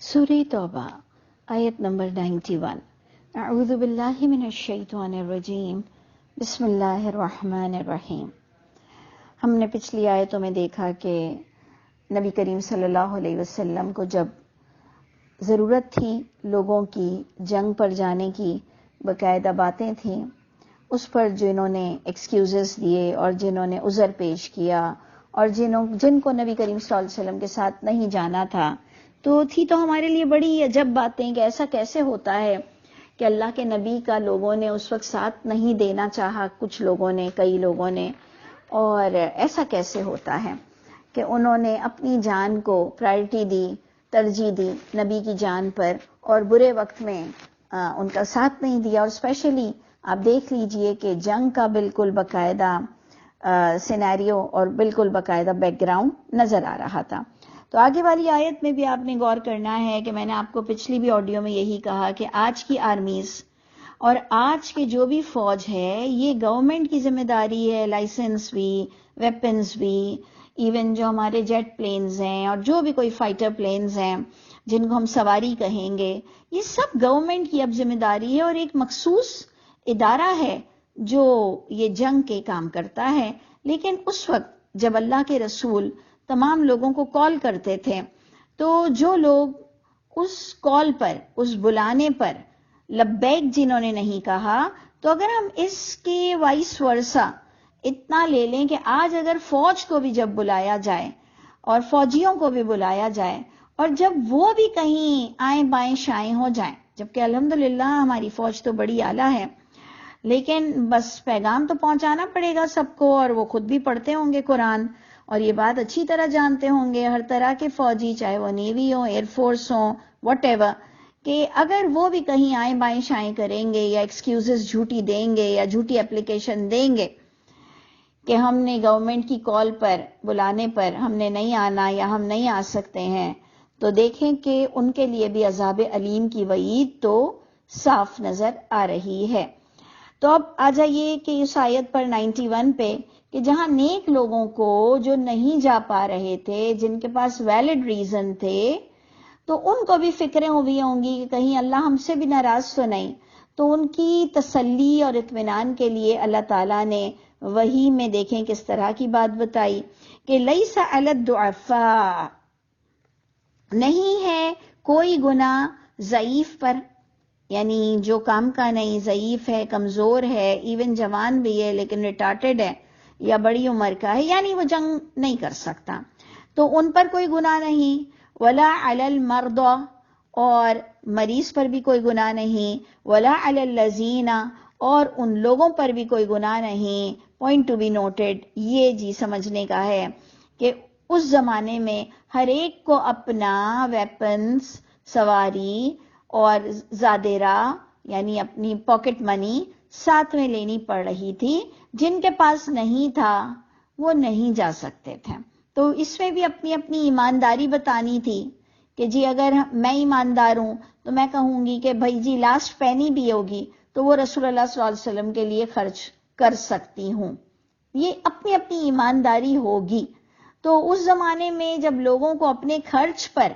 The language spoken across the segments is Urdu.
سورہ توبہ آیت نمبر 91۔ اعوذ باللہ من الشیطان الرجیم، بسم اللہ الرحمن الرحیم۔ ہم نے پچھلی آیتوں میں دیکھا کہ نبی کریم صلی اللہ علیہ وسلم کو جب ضرورت تھی لوگوں کی جنگ پر جانے کی، باقاعدہ باتیں تھیں، اس پر جنہوں نے ایکسکیوزز دیے اور جنہوں نے عذر پیش کیا اور جن کو نبی کریم صلی اللہ علیہ وسلم کے ساتھ نہیں جانا تھا، تو ہمارے لیے بڑی عجب باتیں کہ ایسا کیسے ہوتا ہے کہ اللہ کے نبی کا لوگوں نے اس وقت ساتھ نہیں دینا چاہا، کئی لوگوں نے، اور ایسا کیسے ہوتا ہے کہ انہوں نے اپنی جان کو پرائرٹی دی، ترجیح دی نبی کی جان پر، اور برے وقت میں ان کا ساتھ نہیں دیا۔ اور اسپیشلی آپ دیکھ لیجئے کہ جنگ کا بالکل باقاعدہ سینیریو اور بالکل باقاعدہ بیک گراؤنڈ نظر آ رہا تھا۔ تو آگے والی آیت میں بھی آپ نے غور کرنا ہے کہ میں نے آپ کو پچھلی بھی آڈیو میں یہی کہا کہ آج کی آرمیز اور آج کے جو بھی فوج ہے یہ گورنمنٹ کی ذمہ داری ہے، لائسنس بھی، ویپنز بھی، ایون جو ہمارے جیٹ پلینز ہیں اور جو بھی کوئی فائٹر پلینز ہیں جن کو ہم سواری کہیں گے، یہ سب گورنمنٹ کی اب ذمہ داری ہے، اور ایک مخصوص ادارہ ہے جو یہ جنگ کے کام کرتا ہے۔ لیکن اس وقت جب اللہ کے رسول تمام لوگوں کو کال کرتے تھے، تو جو لوگ اس کال پر، اس بلانے پر لبیک جنہوں نے نہیں کہا، تو اگر ہم اس کے وائس ورسا اتنا لے لیں کہ آج اگر فوج کو بھی جب بلایا جائے اور فوجیوں کو بھی بلایا جائے اور جب وہ بھی کہیں آئیں بائیں شائیں ہو جائیں، جبکہ الحمدللہ ہماری فوج تو بڑی اعلیٰ ہے، لیکن بس پیغام تو پہنچانا پڑے گا سب کو، اور وہ خود بھی پڑھتے ہوں گے قرآن اور یہ بات اچھی طرح جانتے ہوں گے، ہر طرح کے فوجی، چاہے وہ navy who, air force who, what ever, کہ اگر وہ بھی کہیں آئیں بائیں شائیں کریں گے یا ایکسکیوزز جھوٹی دیں گے یا جھوٹی اپلیکیشن دیں گے کہ ہم نے گورنمنٹ کی کال پر، بلانے پر ہم نے نہیں آنا یا ہم نہیں آ سکتے ہیں، تو دیکھیں کہ ان کے لیے بھی عذاب علیم کی وعید تو صاف نظر آ رہی ہے۔ تو اب آ جائیے کہ اس آیت پر 91 پہ، کہ جہاں نیک لوگوں کو جو نہیں جا پا رہے تھے، جن کے پاس ویلڈ ریزن تھے، تو ان کو بھی فکریں ہوئی ہوں گی کہ کہیں اللہ ہم سے بھی ناراض تو نہیں، تو ان کی تسلی اور اطمینان کے لیے اللہ تعالیٰ نے وحی میں دیکھیں کس طرح کی بات بتائی کہ لیس علی الضعفاء، نہیں ہے کوئی گناہ ضعیف پر، یعنی جو کام کا نہیں، ضعیف ہے، کمزور ہے، ایون جوان بھی ہے لیکن ریٹارٹڈ ہے یا بڑی عمر کا ہے، یعنی وہ جنگ نہیں کر سکتا، تو ان پر کوئی گناہ نہیں، ولا علی المرضى، اور مریض پر بھی کوئی گناہ نہیں، ولا علی الذین، اور ان لوگوں پر بھی کوئی گناہ نہیں۔ پوائنٹ ٹو بی نوٹڈ، یہ جی سمجھنے کا ہے کہ اس زمانے میں ہر ایک کو اپنا ویپنز، سواری اور زادیرہ یعنی اپنی پاکٹ منی ساتھ میں لینی پڑ رہی تھی، جن کے پاس نہیں تھا وہ نہیں جا سکتے تھے۔ تو اس میں بھی اپنی اپنی ایمانداری بتانی تھی کہ جی اگر میں ایماندار ہوں تو میں کہوں گی کہ بھائی جی لاسٹ پینی بھی ہوگی تو وہ رسول اللہ صلی اللہ علیہ وسلم کے لیے خرچ کر سکتی ہوں، یہ اپنی اپنی ایمانداری ہوگی۔ تو اس زمانے میں جب لوگوں کو اپنے خرچ پر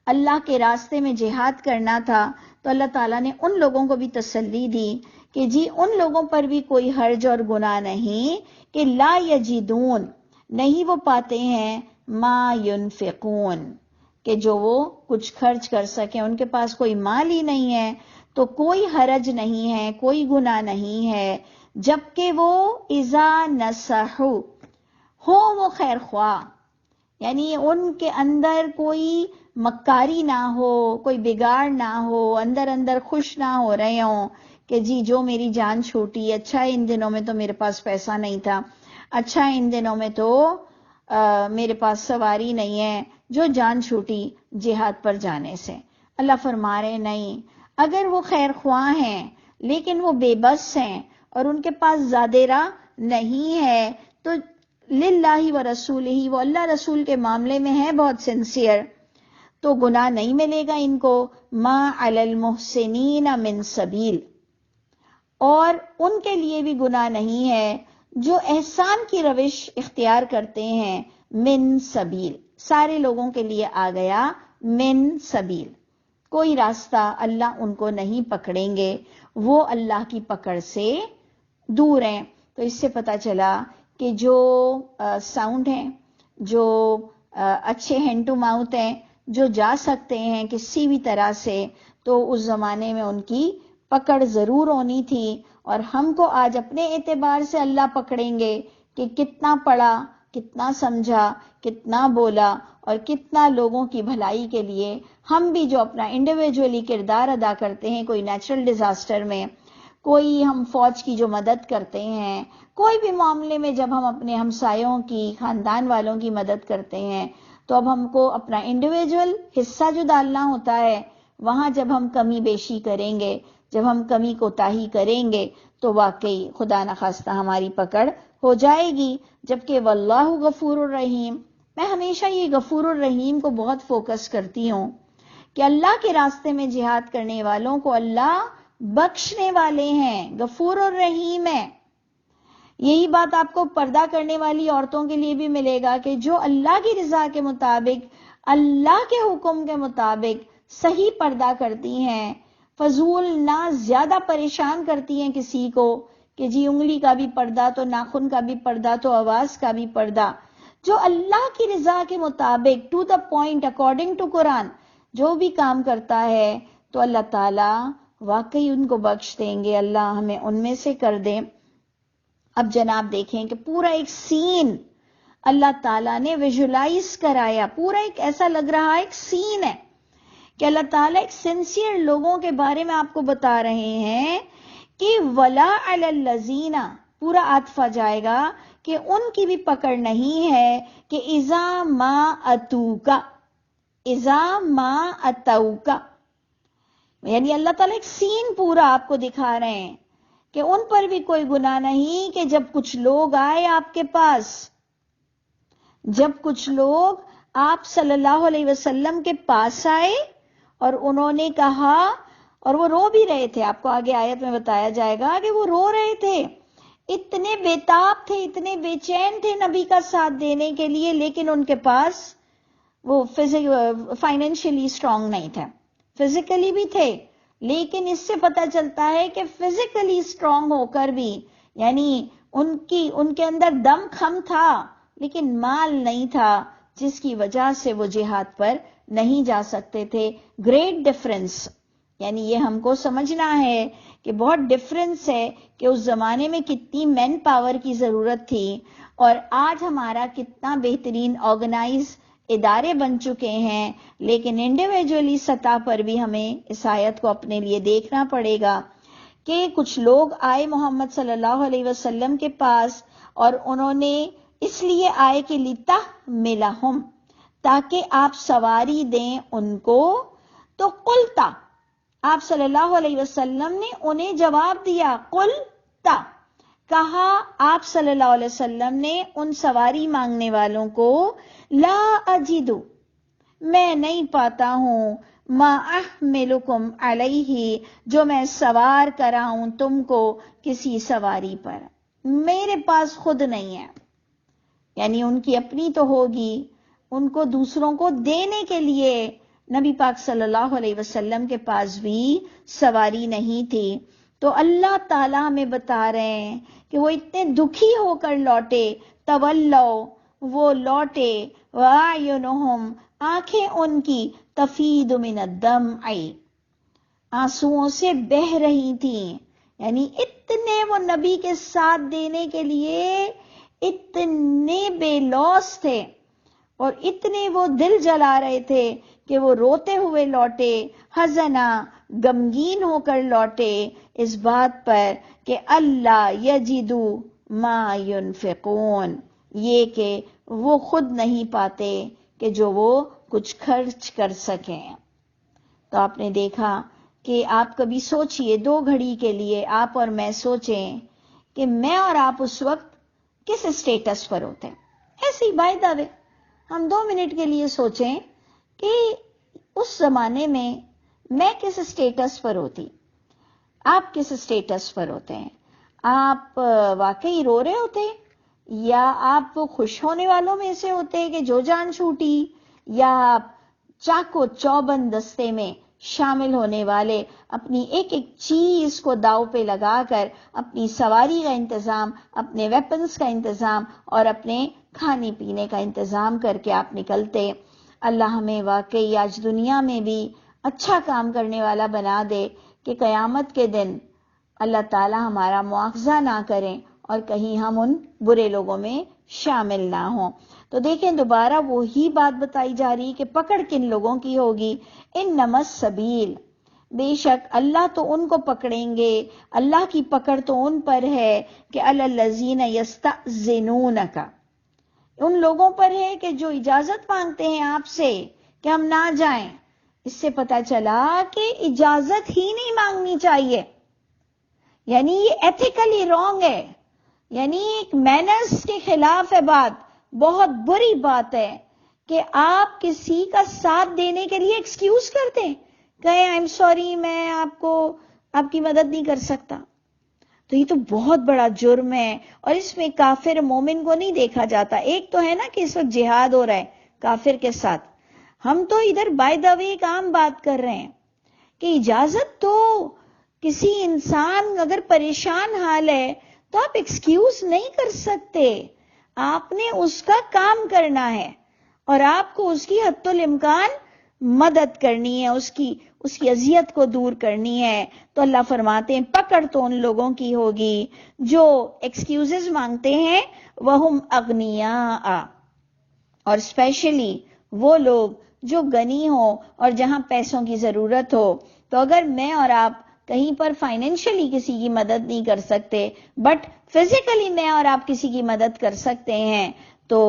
اللہ کے راستے میں جہاد کرنا تھا، تو اللہ تعالیٰ نے ان لوگوں کو بھی تسلی دی کہ جی ان لوگوں پر بھی کوئی حرج اور گناہ نہیں کہ لا یجدون، نہیں وہ پاتے ہیں ما ینفقون، کہ جو وہ کچھ خرچ کر سکیں، ان کے پاس کوئی مال ہی نہیں ہے، تو کوئی حرج نہیں ہے، کوئی گناہ نہیں ہے، جبکہ وہ اذا نصحوا، ہو وہ خیر خواہ، یعنی ان کے اندر کوئی مکاری نہ ہو، کوئی بگاڑ نہ ہو، اندر اندر خوش نہ ہو رہے ہوں کہ جی جو میری جان چھوٹی، اچھا ان دنوں میں تو میرے پاس پیسہ نہیں تھا، اچھا ان دنوں میں تو میرے پاس سواری نہیں ہے، جو جان چھوٹی جہاد پر جانے سے۔ اللہ فرما رہے نہیں، اگر وہ خیر خواہ ہیں لیکن وہ بے بس ہیں اور ان کے پاس زادیرہ نہیں ہے، تو للہ و رسولہ، وہ اللہ رسول کے معاملے میں ہے بہت سنسیئر، تو گناہ نہیں ملے گا ان کو۔ ما علی المحسنین من سبیل، اور ان کے لیے بھی گناہ نہیں ہے جو احسان کی روش اختیار کرتے ہیں، من سبیل، سارے لوگوں کے لیے آ گیا من سبیل، کوئی راستہ اللہ ان کو نہیں پکڑیں گے، وہ اللہ کی پکڑ سے دور ہیں۔ تو اس سے پتہ چلا کہ جو ساؤنڈ ہیں، جو اچھے ہینڈ ٹو ماؤتھ ہیں، جو جا سکتے ہیں کسی بھی طرح سے، تو اس زمانے میں ان کی پکڑ ضرور ہونی تھی۔ اور ہم کو آج اپنے اعتبار سے اللہ پکڑیں گے کہ کتنا پڑھا، کتنا سمجھا، کتنا بولا، اور کتنا لوگوں کی بھلائی کے لیے ہم بھی جو اپنا انڈیویجولی کردار ادا کرتے ہیں، کوئی نیچرل ڈیزاسٹر میں، کوئی ہم فوج کی جو مدد کرتے ہیں، کوئی بھی معاملے میں جب ہم اپنے ہمسایوں کی، خاندان والوں کی مدد کرتے ہیں، تو اب ہم کو اپنا انڈیویجول حصہ جو ڈالنا ہوتا ہے، وہاں جب ہم کمی بیشی کریں گے، جب ہم کمی کوتاہی کریں گے، تو واقعی خدا نخواستہ ہماری پکڑ ہو جائے گی۔ جبکہ واللہ غفور الرحیم، میں ہمیشہ یہ غفور الرحیم کو بہت فوکس کرتی ہوں کہ اللہ کے راستے میں جہاد کرنے والوں کو اللہ بخشنے والے ہیں، غفور الرحیم ہے۔ یہی بات آپ کو پردہ کرنے والی عورتوں کے لیے بھی ملے گا کہ جو اللہ کی رضا کے مطابق، اللہ کے حکم کے مطابق صحیح پردہ کرتی ہیں، فضول نہ زیادہ پریشان کرتی ہیں کسی کو کہ جی انگلی کا بھی پردہ تو ناخن کا بھی پردہ تو آواز کا بھی پردہ، جو اللہ کی رضا کے مطابق to the point according to Quran جو بھی کام کرتا ہے، تو اللہ تعالیٰ واقعی ان کو بخش دیں گے۔ اللہ ہمیں ان میں سے کر دیں۔ اب جناب دیکھیں کہ پورا ایک سین اللہ تعالیٰ نے ویژولائز کرایا، پورا ایک ایسا لگ رہا ایک سین ہے کہ اللہ تعالیٰ ایک سنسیئر لوگوں کے بارے میں آپ کو بتا رہے ہیں کہ وَلَا عَلَى الَّذِينَ، پورا عاطفہ جائے گا کہ ان کی بھی پکڑ نہیں ہے کہ اِذَا مَا أَتُوكَ، اِذَا مَا أَتَوْكَ، یعنی اللہ تعالیٰ ایک سین پورا آپ کو دکھا رہے ہیں کہ ان پر بھی کوئی گناہ نہیں کہ جب کچھ لوگ آئے آپ کے پاس، جب کچھ لوگ آپ صلی اللہ علیہ وسلم کے پاس آئے اور انہوں نے کہا، اور وہ رو بھی رہے تھے، آپ کو آگے آیت میں بتایا جائے گا کہ وہ رو رہے تھے، اتنے بےتاب تھے، اتنے بے چین تھے نبی کا ساتھ دینے کے لیے، لیکن ان کے پاس وہ فائنینشلی اسٹرانگ نہیں تھے، فزیکلی بھی تھے، لیکن اس سے پتہ چلتا ہے کہ فزیکلی اسٹرانگ ہو کر بھی، یعنی ان کے اندر دم خم تھا لیکن مال نہیں تھا، جس کی وجہ سے وہ جہاد پر نہیں جا سکتے تھے۔ گریٹ ڈفرنس، یعنی یہ ہم کو سمجھنا ہے کہ بہت ڈفرنس ہے کہ اس زمانے میں کتنی مین پاور کی ضرورت تھی، اور آج ہمارا کتنا بہترین آرگنائز ادارے بن چکے ہیں، لیکن انڈیویجولی سطح پر بھی ہمیں اس آیت کو اپنے لیے دیکھنا پڑے گا کہ کچھ لوگ آئے محمد صلی اللہ علیہ وسلم کے پاس، اور انہوں نے اس لیے آئے کہ لِتَحْمِلَهُمْ، تاکہ آپ سواری دیں ان کو، تو قلتا، آپ صلی اللہ علیہ وسلم نے انہیں جواب دیا، قلتا، کہا آپ صلی اللہ علیہ وسلم نے ان سواری مانگنے والوں کو، لا اجدو، میں نہیں پاتا ہوں، ما احملکم علیہ، جو میں سوار کراؤں تم کو کسی سواری پر، میرے پاس خود نہیں ہے، یعنی ان کی اپنی تو ہوگی، ان کو دوسروں کو دینے کے لیے نبی پاک صلی اللہ علیہ وسلم کے پاس بھی سواری نہیں تھی۔ تو اللہ تعالیٰ ہمیں بتا رہے ہیں کہ وہ اتنے دکھی ہو کر لوٹے، تولو، وہ لوٹے، وَأَعْيُنُهُمْ، آنکھیں ان کی، تفید من الدمع، آنسوؤں سے بہہ رہی تھیں، یعنی اتنے وہ نبی کے ساتھ دینے کے لیے اتنے بے لوث تھے، اور اتنے وہ دل جلا رہے تھے کہ وہ روتے ہوئے لوٹے، حزنا، غمگین ہو کر لوٹے اس بات پر کہ اللہ یجدو ما ینفقون، یہ کہ وہ خود نہیں پاتے کہ جو وہ کچھ خرچ کر سکیں۔ تو آپ نے دیکھا کہ آپ کبھی سوچئے 2 گھڑی کے لیے، آپ اور میں سوچیں کہ میں اور آپ اس وقت کس اسٹیٹس پر ہوتے ہیں، ایسے ہی بائی دا وے ہم 2 منٹ کے لیے سوچیں کہ اس زمانے میں کس اسٹیٹس پر ہوتی، آپ کس اسٹیٹس پر ہوتے ہیں، آپ واقعی رو رہے ہوتے، یا آپ خوش ہونے والوں میں سے ہوتے کہ جو جان چھوٹی، یا آپ چاقو چوبند دستے میں شامل ہونے والے اپنی ایک ایک چیز کو داؤ پہ لگا کر اپنی سواری کا انتظام، اپنے ویپنز کا انتظام اور اپنے کھانے پینے کا انتظام کر کے آپ نکلتے۔ اللہ ہمیں واقعی آج دنیا میں بھی اچھا کام کرنے والا بنا دے کہ قیامت کے دن اللہ تعالی ہمارا مواخذہ نہ کریں اور کہیں ہم ان برے لوگوں میں شامل نہ ہوں۔ تو دیکھیں دوبارہ وہی بات بتائی جا رہی کہ پکڑ کن لوگوں کی ہوگی، انما السبیل، بے شک اللہ تو ان کو پکڑیں گے، اللہ کی پکڑ تو ان پر ہے کہ علی الذین یستأذنونک، ان لوگوں پر ہے کہ جو اجازت مانگتے ہیں آپ سے کہ ہم نہ جائیں۔ اس سے پتہ چلا کہ اجازت ہی نہیں مانگنی چاہیے، یعنی یہ ایتھیکلی رانگ ہے، یعنی ایک مینرز کے خلاف ہے بات، بہت بری بات ہے کہ آپ کسی کا ساتھ دینے کے لیے ایکسکیوز کرتے ہیں، کہیں آئی ایم سوری میں آپ کی مدد نہیں کر سکتا۔ تو یہ تو بہت بڑا جرم ہے، اور اس میں کافر مومن کو نہیں دیکھا جاتا۔ ایک تو ہے نا کہ اس وقت جہاد ہو رہا ہے کافر کے ساتھ، ہم تو ادھر بائی دا وے ایک عام بات کر رہے ہیں کہ اجازت تو کسی انسان اگر پریشان حال ہے تو آپ ایکسکیوز نہیں کر سکتے، آپ نے اس کا کام کرنا ہے اور آپ کو اس کی حد الامکان مدد کرنی ہے، اس کی اذیت کو دور کرنی ہے۔ تو اللہ فرماتے ہیں پکڑ تو ان لوگوں کی ہوگی جو ایکسکیوزز مانگتے ہیں، وہم اغنیاء، اور اسپیشلی وہ لوگ جو غنی ہوں اور جہاں پیسوں کی ضرورت ہو۔ تو اگر میں اور آپ کہیں پر فائنینشلی کسی کی مدد نہیں کر سکتے بٹ فزیکلی میں اور آپ کسی کی مدد کر سکتے ہیں، تو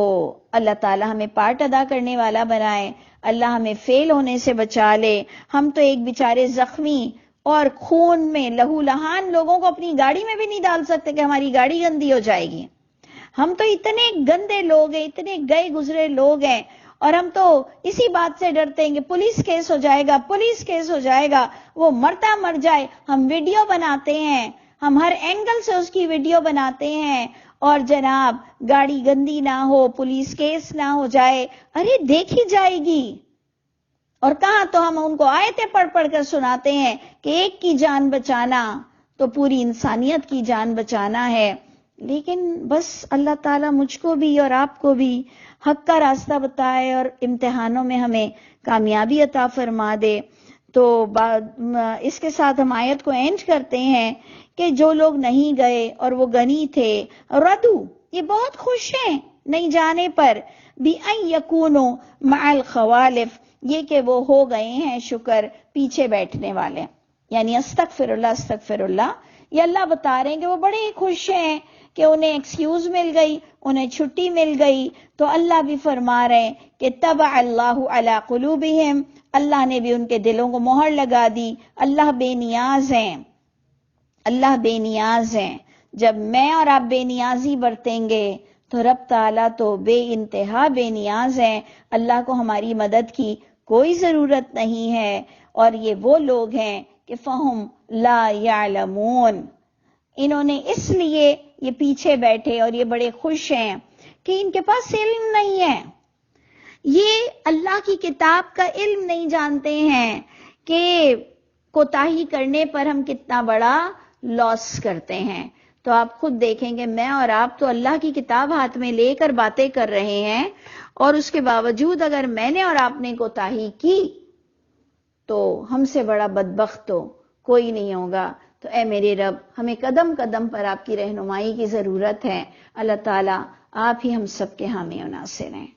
اللہ تعالی ہمیں پارٹ ادا کرنے والا بنائے، اللہ ہمیں فیل ہونے سے بچا لے۔ ہم تو ایک بیچارے زخمی اور خون میں لہو لہان لوگوں کو اپنی گاڑی میں بھی نہیں ڈال سکتے کہ ہماری گاڑی گندی ہو جائے گی۔ ہم تو اتنے گندے لوگ ہیں، اتنے گئے گزرے لوگ ہیں، اور ہم تو اسی بات سے ڈرتے ہیں کہ پولیس کیس ہو جائے گا، پولیس کیس ہو جائے گا، وہ مرتا مر جائے۔ ہم ویڈیو بناتے ہیں، ہم ہر اینگل سے اس کی ویڈیو بناتے ہیں، اور جناب گاڑی گندی نہ ہو، پولیس کیس نہ ہو جائے، ارے دیکھی جائے گی۔ اور کہاں تو ہم ان کو آیتیں پڑھ پڑھ کر سناتے ہیں کہ ایک کی جان بچانا تو پوری انسانیت کی جان بچانا ہے۔ لیکن بس اللہ تعالیٰ مجھ کو بھی اور آپ کو بھی حق کا راستہ بتائے اور امتحانوں میں ہمیں کامیابی عطا فرما دے۔ تو اس کے ساتھ ہم آیت کو اینڈ کرتے ہیں کہ جو لوگ نہیں گئے اور وہ غنی تھے، ردو، یہ بہت خوش ہیں نہیں جانے پر، بِأَن يَكُونُوا مَعَ الْخَوَالِفِ، یہ کہ وہ ہو گئے ہیں شکر پیچھے بیٹھنے والے، یعنی استغفر اللہ، یہ اللہ بتا رہے ہیں کہ وہ بڑے خوش ہیں کہ انہیں ایکسکیوز مل گئی، انہیں چھٹی مل گئی۔ تو اللہ بھی فرما رہے ہیں کہ طبع اللہ علی قلوبہم، اللہ نے بھی ان کے دلوں کو مہر لگا دی۔ اللہ بے نیاز ہیں، اللہ بے نیاز ہیں۔ جب میں اور آپ بے نیازی برتیں گے تو رب تعالیٰ تو بے انتہا بے نیاز ہیں، اللہ کو ہماری مدد کی کوئی ضرورت نہیں ہے۔ اور یہ وہ لوگ ہیں کہ فہم لا یعلمون، انہوں نے اس لیے یہ پیچھے بیٹھے اور یہ بڑے خوش ہیں کہ ان کے پاس علم نہیں ہے، یہ اللہ کی کتاب کا علم نہیں جانتے ہیں کہ کوتاہی کرنے پر ہم کتنا بڑا لاس کرتے ہیں۔ تو آپ خود دیکھیں گے میں اور آپ تو اللہ کی کتاب ہاتھ میں لے کر باتیں کر رہے ہیں، اور اس کے باوجود اگر میں نے اور آپ نے کوتاہی کی تو ہم سے بڑا بدبخت تو کوئی نہیں ہوگا۔ تو اے میرے رب، ہمیں قدم قدم پر آپ کی رہنمائی کی ضرورت ہے۔ اللہ تعالیٰ آپ ہی ہم سب کے حامی و ناصر ہیں۔